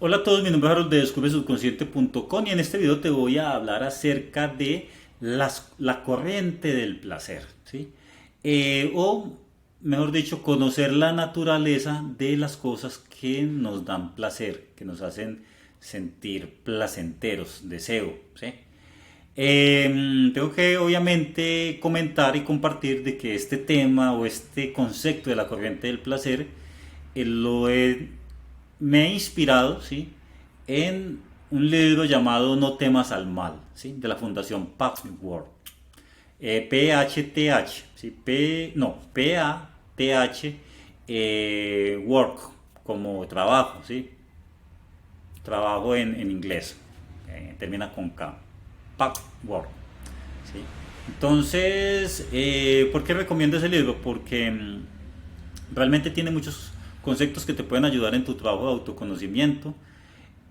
Hola a todos, mi nombre es Harold de DescubreSubconsciente.com y en este video te voy a hablar acerca de la corriente del placer, ¿sí? O, mejor dicho, conocer la naturaleza de las cosas que nos dan placer, que nos hacen sentir placenteros, deseo, ¿sí? Tengo que obviamente comentar y compartir de que este tema o este concepto de la corriente del placer me he inspirado, ¿sí?, en un libro llamado No temas al mal, ¿sí?, de la Fundación Pathwork. PHTH, ¿sí? No, PATH, work, como trabajo, ¿sí? Trabajo en inglés, termina con K. Pathwork, ¿sí? Entonces, ¿por qué recomiendo ese libro? Porque realmente tiene muchos conceptos que te pueden ayudar en tu trabajo de autoconocimiento.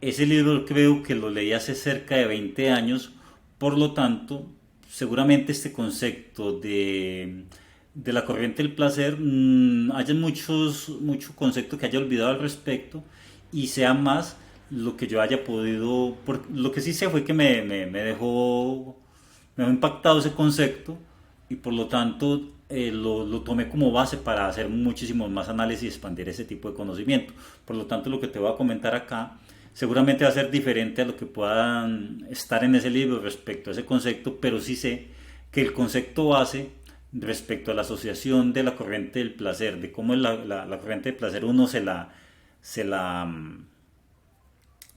Ese libro creo que lo leí hace cerca de 20 años, por lo tanto, seguramente este concepto de la corriente del placer, haya mucho concepto que haya olvidado al respecto y sea más lo que yo haya podido, lo que sí sé fue que me dejó impactado ese concepto y por lo tanto lo tomé como base para hacer muchísimos más análisis y expandir ese tipo de conocimiento. Por lo tanto, lo que te voy a comentar acá seguramente va a ser diferente a lo que puedan estar en ese libro respecto a ese concepto, pero sí sé que el concepto base respecto a la asociación de la corriente del placer, de cómo la corriente del placer uno se la,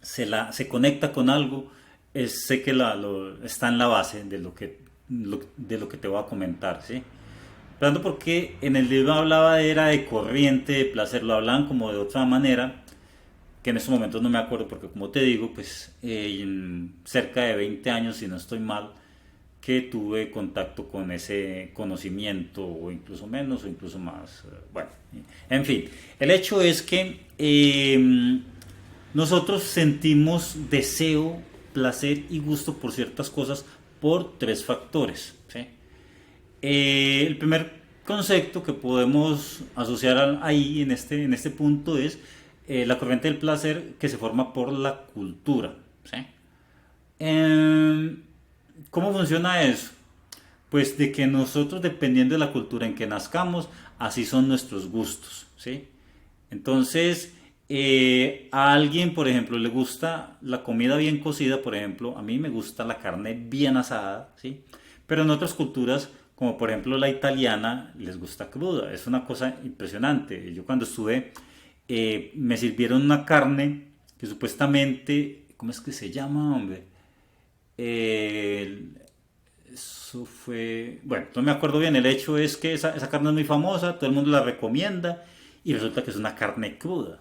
se conecta con algo, sé que está en la base de lo que te voy a comentar, ¿sí? Hablando porque en el libro hablaba era de corriente de placer, lo hablaban como de otra manera, que en estos momentos no me acuerdo porque como te digo, pues en cerca de 20 años, si no estoy mal, que tuve contacto con ese conocimiento o incluso menos o incluso más. Bueno, en fin, el hecho es que nosotros sentimos deseo, placer y gusto por ciertas cosas por tres factores, ¿sí? El primer concepto que podemos asociar ahí en este punto es la corriente del placer que se forma por la cultura, ¿sí? Eh, ¿Cómo funciona eso? Pues de que nosotros, dependiendo de la cultura en que nazcamos, así son nuestros gustos, ¿sí? Entonces, a alguien, por ejemplo, le gusta la comida bien cocida, por ejemplo, a mí me gusta la carne bien asada, ¿sí? Pero en otras culturas, como por ejemplo la italiana, les gusta cruda. Es una cosa impresionante. Yo cuando estuve, me sirvieron una carne que supuestamente, ¿cómo es que se llama, hombre? Eh, Eso fue, bueno, no me acuerdo bien, el hecho es que esa carne es muy famosa, todo el mundo la recomienda y resulta que es una carne cruda.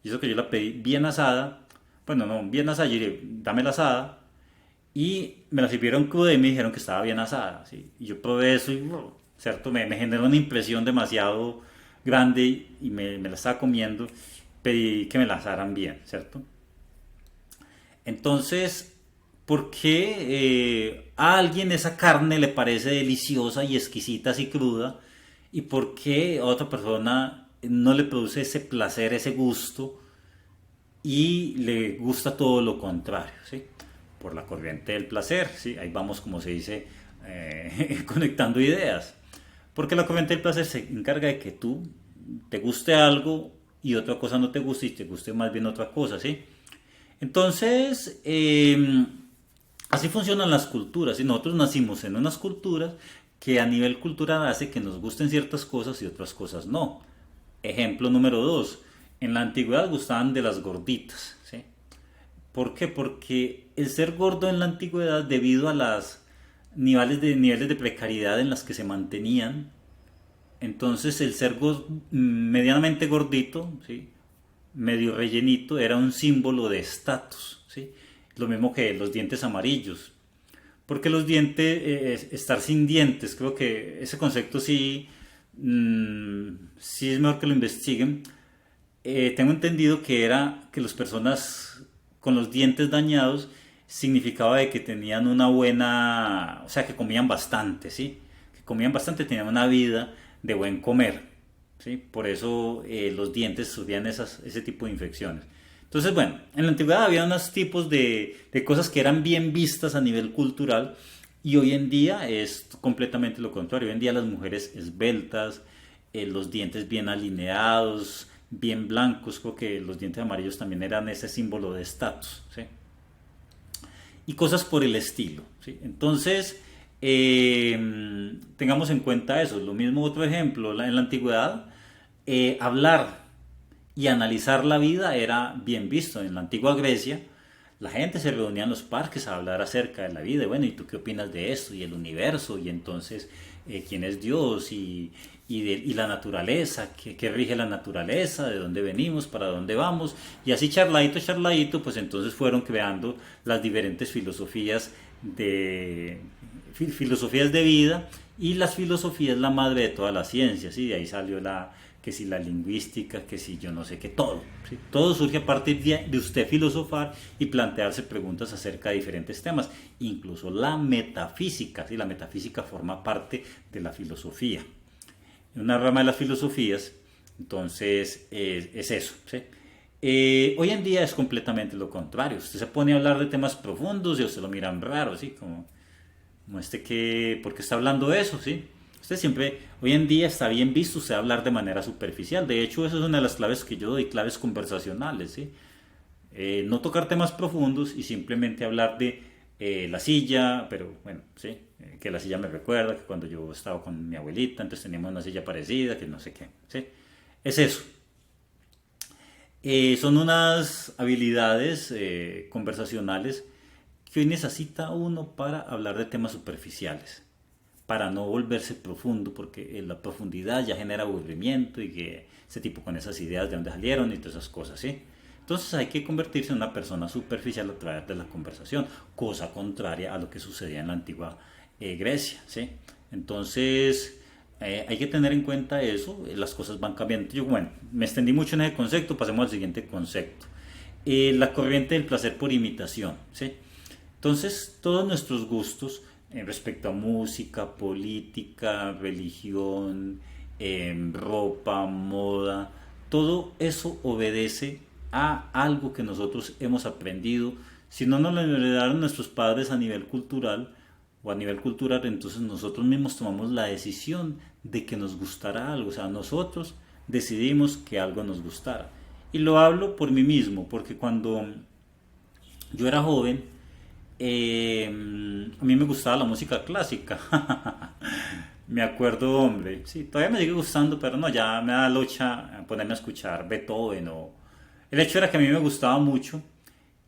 Y eso que yo la pedí bien asada, bueno, no, bien asada, yo dije, dame la asada y me la sirvieron cruda y me dijeron que estaba bien asada, ¿sí? Y yo probé eso y, ¿cierto? Me generó una impresión demasiado grande y me la estaba comiendo, pedí que me la asaran bien, ¿cierto? Entonces, ¿por qué a alguien esa carne le parece deliciosa y exquisita así cruda? ¿Y por qué a otra persona no le produce ese placer, ese gusto y le gusta todo lo contrario? ¿Sí? Por la corriente del placer, ¿sí? Ahí vamos, como se dice, conectando ideas. Porque la corriente del placer se encarga de que tú te guste algo y otra cosa no te guste y te guste más bien otra cosa, ¿sí? Entonces, así funcionan las culturas. Y nosotros nacimos en unas culturas que a nivel cultural hace que nos gusten ciertas cosas y otras cosas no. Ejemplo número dos. En la antigüedad gustaban de las gorditas, ¿sí? ¿Por qué? Porque el ser gordo en la antigüedad, debido a las niveles de precariedad en las que se mantenían, entonces el ser medianamente gordito, ¿sí?, medio rellenito, era un símbolo de estatus, ¿sí? Lo mismo que los dientes amarillos. Porque los dientes, estar sin dientes, creo que ese concepto sí, sí es mejor que lo investiguen. Tengo entendido que era que las personas con los dientes dañados significaba de que tenían una buena, o sea, que comían bastante, ¿sí? Que comían bastante, tenían una vida de buen comer, ¿sí? Por eso los dientes sufrían ese tipo de infecciones. Entonces, bueno, en la antigüedad había unos tipos de cosas que eran bien vistas a nivel cultural y hoy en día es completamente lo contrario. Hoy en día las mujeres esbeltas, los dientes bien alineados, bien blancos, creo que los dientes amarillos también eran ese símbolo de estatus, ¿sí? Y cosas por el estilo, ¿sí? Entonces, tengamos en cuenta eso. Lo mismo, otro ejemplo, en la antigüedad, hablar y analizar la vida era bien visto. En la antigua Grecia, la gente se reunía en los parques a hablar acerca de la vida. Y bueno, ¿y tú qué opinas de esto? Y el universo, y entonces, ¿quién es Dios? Y la naturaleza, ¿qué rige la naturaleza? ¿De dónde venimos? ¿Para dónde vamos? Y así charladito, charladito, pues entonces fueron creando las diferentes filosofías de vida, y las filosofías la madre de todas las ciencias, ¿sí? De ahí salió que si la lingüística, que si yo no sé qué, todo, ¿sí? Todo surge a partir de usted filosofar y plantearse preguntas acerca de diferentes temas, incluso la metafísica, ¿sí? La metafísica forma parte de la filosofía, una rama de las filosofías. Entonces es eso, ¿sí? Hoy en día es completamente lo contrario. Usted se pone a hablar de temas profundos y a usted lo miran raro, ¿sí? Como ¿por qué está hablando de eso? ¿Sí? Usted siempre, hoy en día está bien visto usted hablar de manera superficial. De hecho, eso es una de las claves que yo doy, claves conversacionales, ¿sí? No tocar temas profundos y simplemente hablar de la silla, pero bueno, ¿sí? Que la silla me recuerda que cuando yo estaba con mi abuelita, entonces teníamos una silla parecida, que no sé qué, ¿sí? Es eso. Son unas habilidades conversacionales que hoy necesita uno para hablar de temas superficiales, para no volverse profundo, porque la profundidad ya genera aburrimiento y que ese tipo con esas ideas de dónde salieron y todas esas cosas, ¿sí? Entonces hay que convertirse en una persona superficial a través de la conversación, cosa contraria a lo que sucedía en la antigua Grecia, ¿sí? Entonces hay que tener en cuenta eso, las cosas van cambiando. Yo, bueno, me extendí mucho en ese concepto, pasemos al siguiente concepto. La corriente del placer por imitación, ¿sí? Entonces, todos nuestros gustos en respecto a música, política, religión, ropa, moda, todo eso obedece a algo que nosotros hemos aprendido. Si no nos lo heredaron nuestros padres a nivel cultural o a nivel cultural, entonces nosotros mismos tomamos la decisión de que nos gustara algo. O sea, nosotros decidimos que algo nos gustara. Y lo hablo por mí mismo, porque cuando yo era joven, a mí me gustaba la música clásica. Me acuerdo, hombre, sí, todavía me sigue gustando, pero no, ya me da locha ponerme a escuchar Beethoven o... El hecho era que a mí me gustaba mucho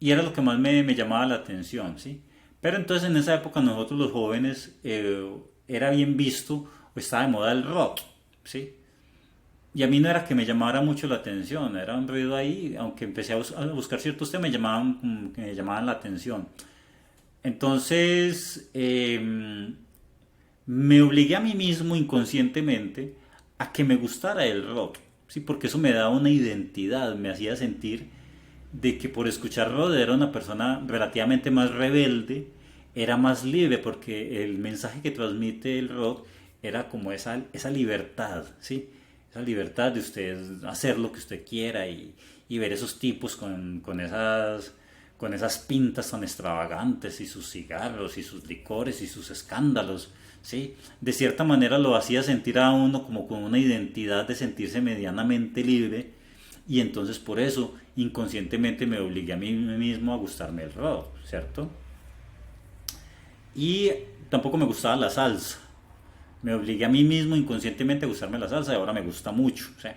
y era lo que más me llamaba la atención, ¿sí? Pero entonces en esa época nosotros los jóvenes era bien visto o estaba de moda el rock, ¿sí? Y a mí no era que me llamara mucho la atención, era un ruido ahí, aunque empecé a buscar ciertos temas que me llamaban la atención. Entonces, me obligué a mí mismo inconscientemente a que me gustara el rock, ¿sí? Porque eso me daba una identidad, me hacía sentir de que por escuchar rock era una persona relativamente más rebelde, era más libre, porque el mensaje que transmite el rock era como esa libertad, ¿sí? Esa libertad de usted hacer lo que usted quiera y ver esos tipos con esas pintas tan extravagantes y sus cigarros y sus licores y sus escándalos, ¿sí? De cierta manera lo hacía sentir a uno como con una identidad de sentirse medianamente libre, y entonces por eso inconscientemente me obligué a mí mismo a gustarme el rock, ¿cierto? Y tampoco me gustaba la salsa. Me obligué a mí mismo inconscientemente a gustarme la salsa y ahora me gusta mucho, ¿sí?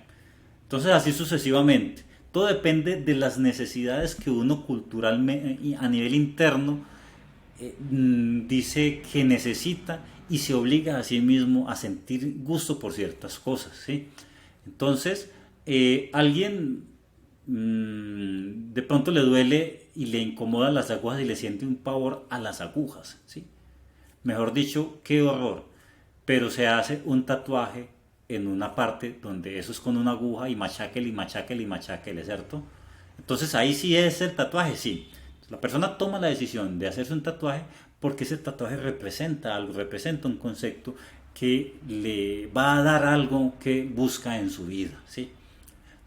Entonces así sucesivamente. Todo depende de las necesidades que uno culturalmente y a nivel interno dice que necesita y se obliga a sí mismo a sentir gusto por ciertas cosas, ¿sí? Entonces, alguien de pronto le duele y le incomoda las agujas y le siente un pavor a las agujas, ¿sí? Mejor dicho, qué horror. Pero se hace un tatuaje en una parte donde eso es con una aguja y macháquele y macháquele y macháquele, ¿cierto? Entonces ahí sí es el tatuaje, sí. La persona toma la decisión de hacerse un tatuaje porque ese tatuaje representa algo, representa un concepto que le va a dar algo que busca en su vida, ¿sí?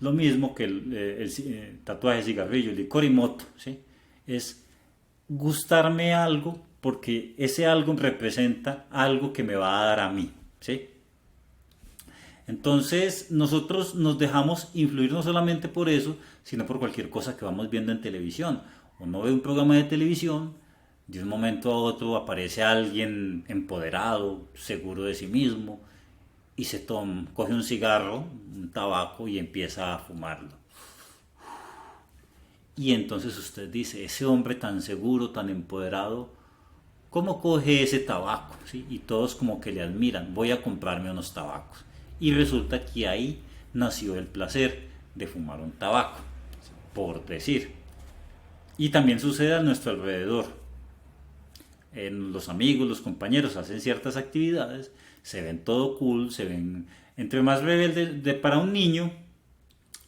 lo mismo que tatuaje de cigarrillo, el licor y moto, ¿sí? Es gustarme algo porque ese algo representa algo que me va a dar a mí, ¿sí? Entonces nosotros nos dejamos influir no solamente por eso, sino por cualquier cosa que vamos viendo en televisión. Uno ve un programa de televisión, de un momento a otro aparece alguien empoderado, seguro de sí mismo, y coge un cigarro, un tabaco y empieza a fumarlo. Y entonces usted dice, ese hombre tan seguro, tan empoderado, ¿cómo coge ese tabaco? ¿Sí? Y todos como que le admiran, voy a comprarme unos tabacos. Y resulta que ahí nació el placer de fumar un tabaco, por decir. Y también sucede a nuestro alrededor. Los amigos, los compañeros hacen ciertas actividades, se ven todo cool, se ven entre más rebeldes para un niño,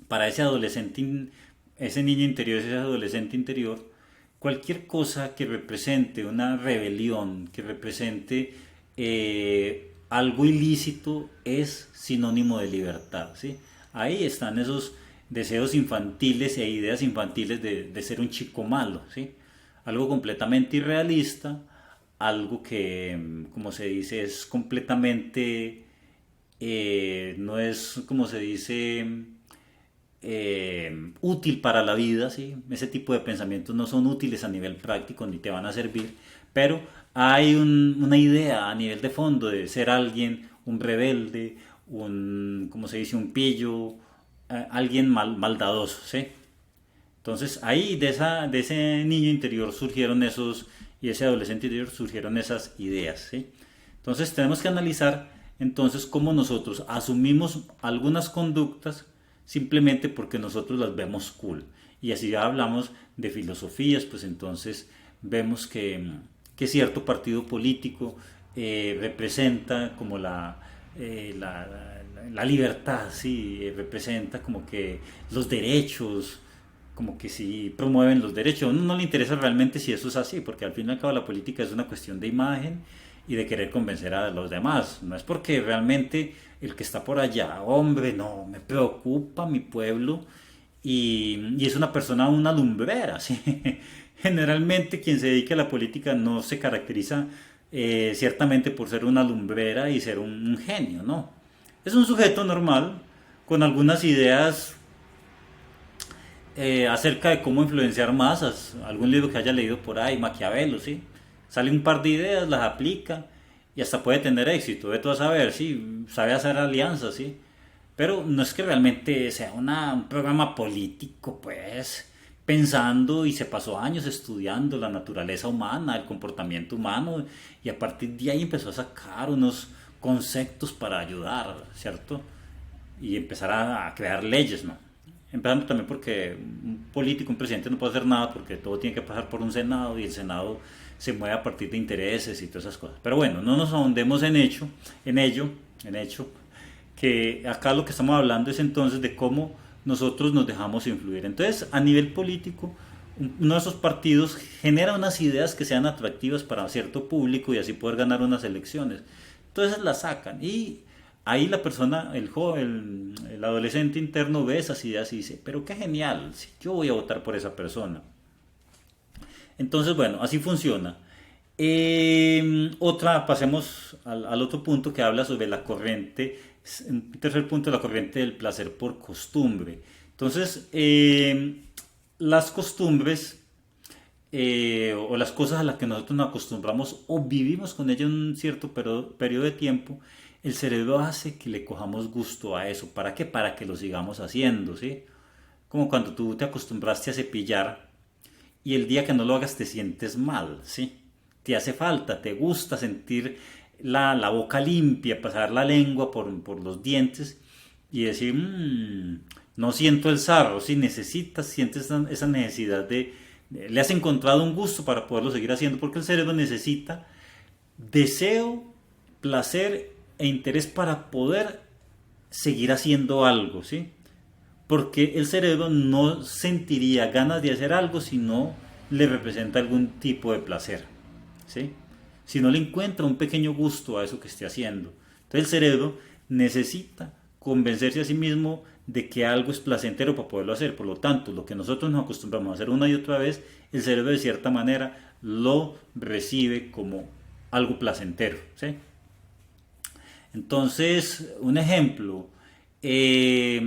para ese adolescente, ese niño interior, ese adolescente interior, cualquier cosa que represente una rebelión, que represente algo ilícito, es sinónimo de libertad, ¿sí? Ahí están esos deseos infantiles e ideas infantiles de ser un chico malo, ¿sí? Algo completamente irrealista, algo que, como se dice, es completamente, no es, como se dice, útil para la vida, ¿sí? Ese tipo de pensamientos no son útiles a nivel práctico ni te van a servir, pero hay una idea a nivel de fondo de ser alguien, un rebelde, como se dice, un pillo, alguien maldadoso, ¿sí? Entonces ahí de ese niño interior surgieron y ese adolescente interior surgieron esas ideas, ¿sí? Entonces tenemos que analizar entonces cómo nosotros asumimos algunas conductas simplemente porque nosotros las vemos cool. Y así ya hablamos de filosofías, pues entonces vemos que cierto partido político representa como la libertad, ¿sí? Representa como que los derechos, como que sí promueven los derechos. A uno no le interesa realmente si eso es así, porque al fin y al cabo la política es una cuestión de imagen y de querer convencer a los demás. No es porque realmente el que está por allá, hombre, no, me preocupa mi pueblo y es una persona, una lumbrera, ¿sí? Generalmente quien se dedica a la política no se caracteriza ciertamente por ser una lumbrera y ser un genio, ¿no? Es un sujeto normal con algunas ideas acerca de cómo influenciar masas, algún libro que haya leído por ahí, Maquiavelo, ¿sí? Sale un par de ideas, las aplica y hasta puede tener éxito, de todo a saber, ¿sí? Sabe hacer alianzas, ¿sí? Pero no es que realmente sea un programa político, pues, pensando y se pasó años estudiando la naturaleza humana, el comportamiento humano y a partir de ahí empezó a sacar unos conceptos para ayudar, ¿cierto? Y empezar a crear leyes, ¿no? Empezando también porque un político, un presidente no puede hacer nada porque todo tiene que pasar por un Senado y el Senado se mueve a partir de intereses y todas esas cosas. Pero bueno, no nos ahondemos en hecho, que acá lo que estamos hablando es entonces de cómo nosotros nos dejamos influir. Entonces, a nivel político, uno de esos partidos genera unas ideas que sean atractivas para cierto público y así poder ganar unas elecciones. Entonces las sacan y ahí la persona, el joven, el adolescente interno ve esas ideas y dice, pero qué genial, si yo voy a votar por esa persona. Entonces, bueno, así funciona. Pasemos al otro punto que habla sobre la corriente, un tercer punto, la corriente del placer por costumbre. Entonces, las costumbres o las cosas a las que nosotros nos acostumbramos o vivimos con ellas un cierto periodo de tiempo, el cerebro hace que le cojamos gusto a eso. ¿Para qué? Para que lo sigamos haciendo, ¿sí? Como cuando tú te acostumbraste a cepillar y el día que no lo hagas te sientes mal, ¿sí? Te hace falta, te gusta sentir la boca limpia, pasar la lengua por los dientes y decir, no siento el sarro, ¿sí? Sientes esa necesidad le has encontrado un gusto para poderlo seguir haciendo porque el cerebro necesita deseo, placer e interés para poder seguir haciendo algo, ¿sí? Porque el cerebro no sentiría ganas de hacer algo si no le representa algún tipo de placer, ¿sí? Si no le encuentra un pequeño gusto a eso que esté haciendo. Entonces el cerebro necesita convencerse a sí mismo de que algo es placentero para poderlo hacer. Por lo tanto, lo que nosotros nos acostumbramos a hacer una y otra vez, el cerebro de cierta manera lo recibe como algo placentero, ¿sí? Entonces, un ejemplo, eh,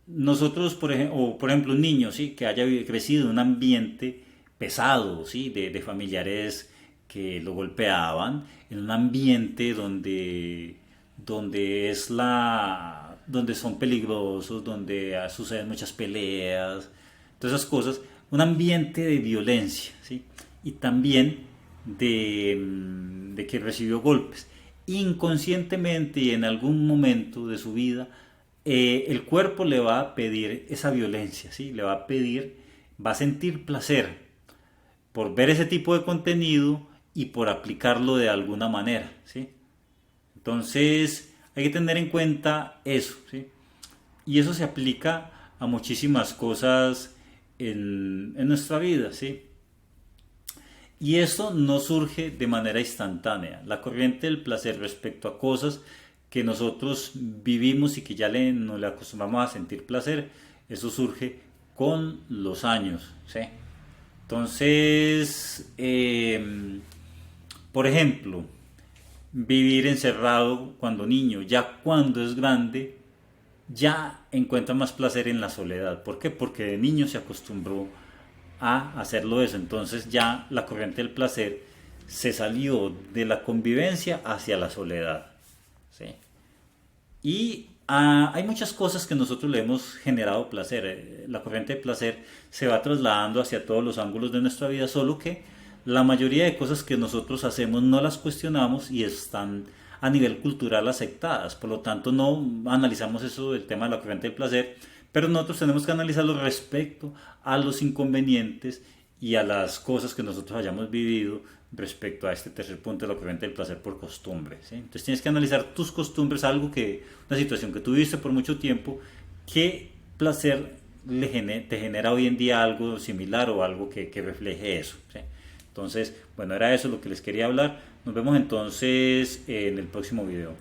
nosotros, por ejemplo, un niño, ¿sí? Que haya crecido en un ambiente pesado, ¿sí? De familiares que lo golpeaban, en un ambiente donde son peligrosos, donde suceden muchas peleas, todas esas cosas, un ambiente de violencia, ¿sí? Y también de que recibió golpes. Inconscientemente y en algún momento de su vida, el cuerpo le va a pedir esa violencia, ¿sí? Le va a pedir, va a sentir placer por ver ese tipo de contenido y por aplicarlo de alguna manera, ¿sí? Entonces hay que tener en cuenta eso, ¿sí? Y eso se aplica a muchísimas cosas en nuestra vida, ¿sí? Y eso no surge de manera instantánea. La corriente del placer respecto a cosas que nosotros vivimos y que ya nos le acostumbramos a sentir placer, eso surge con los años, ¿sí? Entonces, por ejemplo, vivir encerrado cuando niño, ya cuando es grande, ya encuentra más placer en la soledad. ¿Por qué? Porque de niño se acostumbró a hacerlo eso. Entonces ya la corriente del placer se salió de la convivencia hacia la soledad, ¿sí? Y hay muchas cosas que nosotros le hemos generado placer. La corriente de placer se va trasladando hacia todos los ángulos de nuestra vida, solo que la mayoría de cosas que nosotros hacemos no las cuestionamos y están a nivel cultural aceptadas. Por lo tanto, no analizamos eso del tema de la corriente del placer, pero nosotros tenemos que analizarlo respecto a los inconvenientes y a las cosas que nosotros hayamos vivido respecto a este tercer punto de la corriente del placer por costumbre, ¿sí? Entonces tienes que analizar tus costumbres, una situación que tuviste por mucho tiempo, qué placer te genera hoy en día algo similar o algo que refleje eso, ¿sí? Entonces, bueno, era eso lo que les quería hablar. Nos vemos entonces en el próximo video.